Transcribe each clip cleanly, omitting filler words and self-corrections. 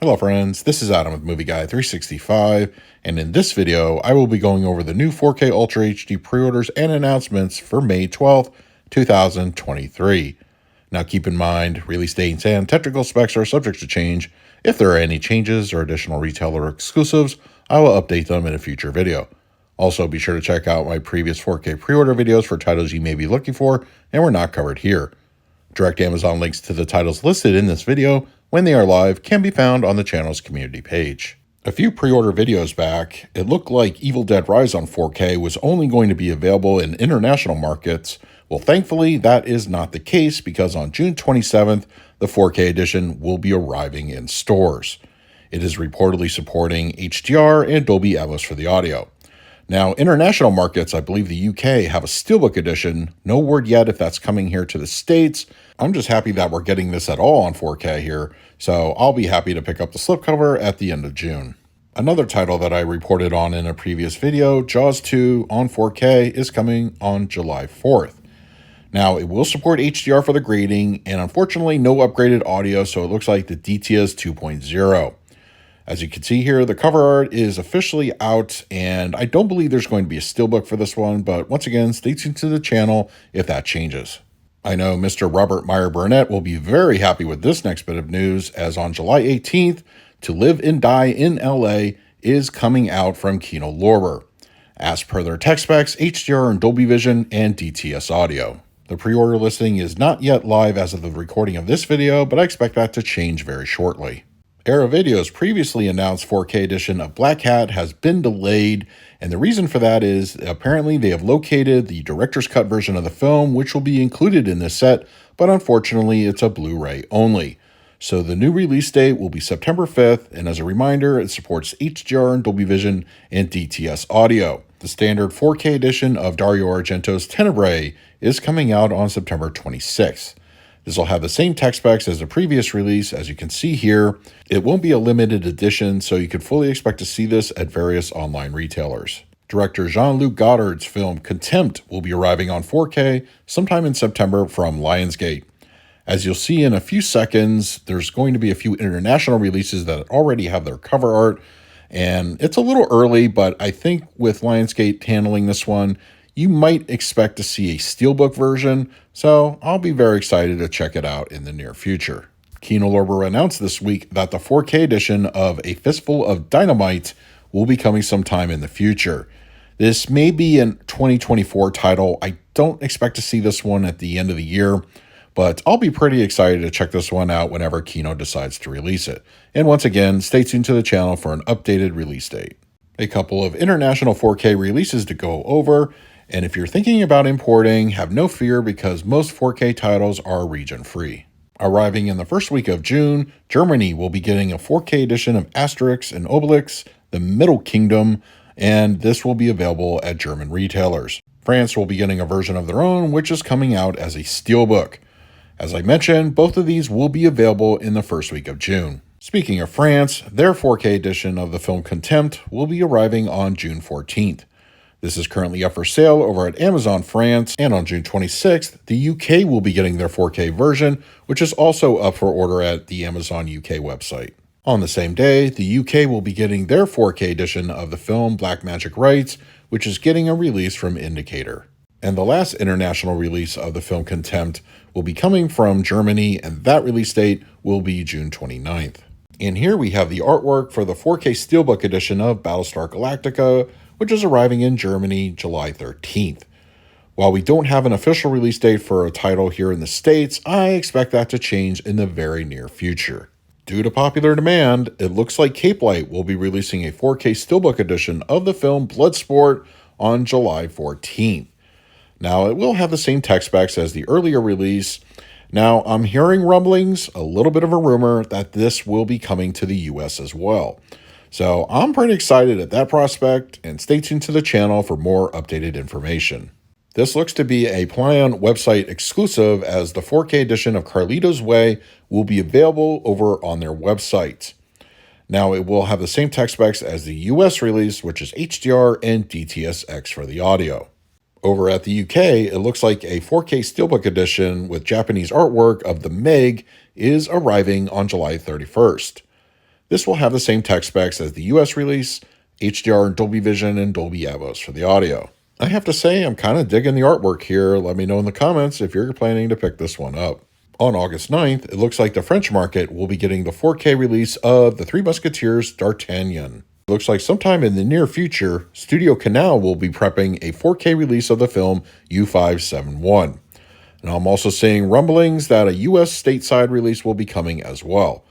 Hello friends, this is Adam with Movie Guy 365, and in this video I will be going over the new 4K Ultra HD pre-orders and announcements for May 12th, 2023. Now keep in mind, release dates and technical specs are subject to change. If there are any changes or additional retailer exclusives, I will update them in a future video. Also be sure to check out my previous 4K pre-order videos for titles you may be looking for and were not covered here. Direct Amazon links to the titles listed in this video when they are live can be found on the channel's community page. A few pre-order videos back, it looked like Evil Dead Rise on 4K was only going to be available in international markets. Well, thankfully, that is not the case because on June 27th, the 4K edition will be arriving in stores. It is reportedly supporting HDR and Dolby Atmos for the audio. Now, international markets, I believe the UK, have a Steelbook edition. No word yet if that's coming here to the States. I'm just happy that we're getting this at all on 4K here, so I'll be happy to pick up the slipcover at the end of June. Another title that I reported on in a previous video, Jaws 2 on 4K, is coming on July 4th. Now, it will support HDR for the grading, and unfortunately no upgraded audio, so it looks like the DTS 2.0. As you can see here, the cover art is officially out, and I don't believe there's going to be a steelbook for this one, but once again, stay tuned to the channel if that changes. I know Mr. Robert Meyer Burnett will be very happy with this next bit of news, as on July 18th, To Live and Die in LA is coming out from Kino Lorber. As per their tech specs, HDR and Dolby Vision and DTS audio. The pre-order listing is not yet live as of the recording of this video, but I expect that to change very shortly. Era Video's previously announced 4K edition of Black Hat has been delayed, and the reason for that is apparently they have located the director's cut version of the film, which will be included in this set, but unfortunately it's a Blu Ray only. So the new release date will be September 5th, and as a reminder, it supports HDR and Dolby Vision and DTS audio. The standard 4K edition of Dario Argento's Tenebrae is coming out on September 26th. This will have the same tech specs as the previous release, as you can see here. It won't be a limited edition, so you could fully expect to see this at various online retailers. Director Jean-Luc Godard's film Contempt will be arriving on 4K sometime in September from Lionsgate. As you'll see in a few seconds, there's going to be a few international releases that already have their cover art, and it's a little early, but I think with Lionsgate handling this one, you might expect to see a steelbook version, so I'll be very excited to check it out in the near future. Kino Lorber announced this week that the 4K edition of A Fistful of Dynamite will be coming sometime in the future. This may be a 2024 title. I don't expect to see this one at the end of the year, but I'll be pretty excited to check this one out whenever Kino decides to release it. And once again, stay tuned to the channel for an updated release date. A couple of international 4K releases to go over. And if you're thinking about importing, have no fear because most 4K titles are region-free. Arriving in the first week of June, Germany will be getting a 4K edition of Asterix and Obelix, The Middle Kingdom, and this will be available at German retailers. France will be getting a version of their own, which is coming out as a steelbook. As I mentioned, both of these will be available in the first week of June. Speaking of France, their 4K edition of the film Contempt will be arriving on June 14th. This is currently up for sale over at Amazon France, and on June 26th, the UK will be getting their 4K version, which is also up for order at the Amazon UK website. On the same day, the UK will be getting their 4K edition of the film Blackmagic Rights, which is getting a release from Indicator. And the last international release of the film Contempt will be coming from Germany, and that release date will be June 29th. And here we have the artwork for the 4K Steelbook edition of Battlestar Galactica, which is arriving in Germany July 13th. While we don't have an official release date for a title here in the States, I expect that to change in the very near future. Due to popular demand, it looks like Cape Light will be releasing a 4K Steelbook edition of the film Bloodsport on July 14th. Now, it will have the same tech specs as the earlier release. Now, I'm hearing rumblings, a little bit of a rumor, that this will be coming to the US as well. So I'm pretty excited at that prospect, and stay tuned to the channel for more updated information. This looks to be a Plaion website exclusive, as the 4K edition of Carlito's Way will be available over on their website. Now it will have the same tech specs as the US release, which is HDR and DTS-X for the audio. Over at the UK, it looks like a 4K Steelbook edition with Japanese artwork of the Meg is arriving on July 31st. This will have the same tech specs as the US release, HDR and Dolby Vision and Dolby Atmos for the audio. I have to say, I'm kind of digging the artwork here. Let me know in the comments if you're planning to pick this one up. On August 9th, it looks like the French market will be getting the 4K release of The Three Musketeers D'Artagnan. It looks like sometime in the near future, Studio Canal will be prepping a 4K release of the film U571. Now, I'm also seeing rumblings that a US stateside release will be coming as well.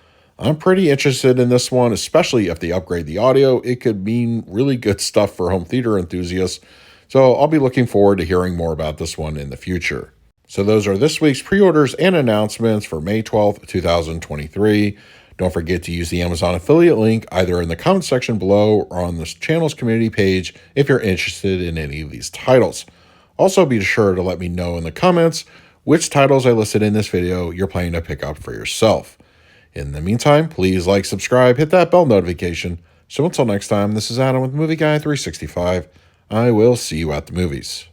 I'm pretty interested in this one, especially if they upgrade the audio. It could mean really good stuff for home theater enthusiasts, so I'll be looking forward to hearing more about this one in the future. So those are this week's pre-orders and announcements for May 12th, 2023. Don't forget to use the Amazon affiliate link either in the comment section below or on this channel's community page if you're interested in any of these titles. Also, be sure to let me know in the comments which titles I listed in this video you're planning to pick up for yourself. In the meantime, please like, subscribe, hit that bell notification. So until next time, this is Adam with Movie Guy 365. I will see you at the movies.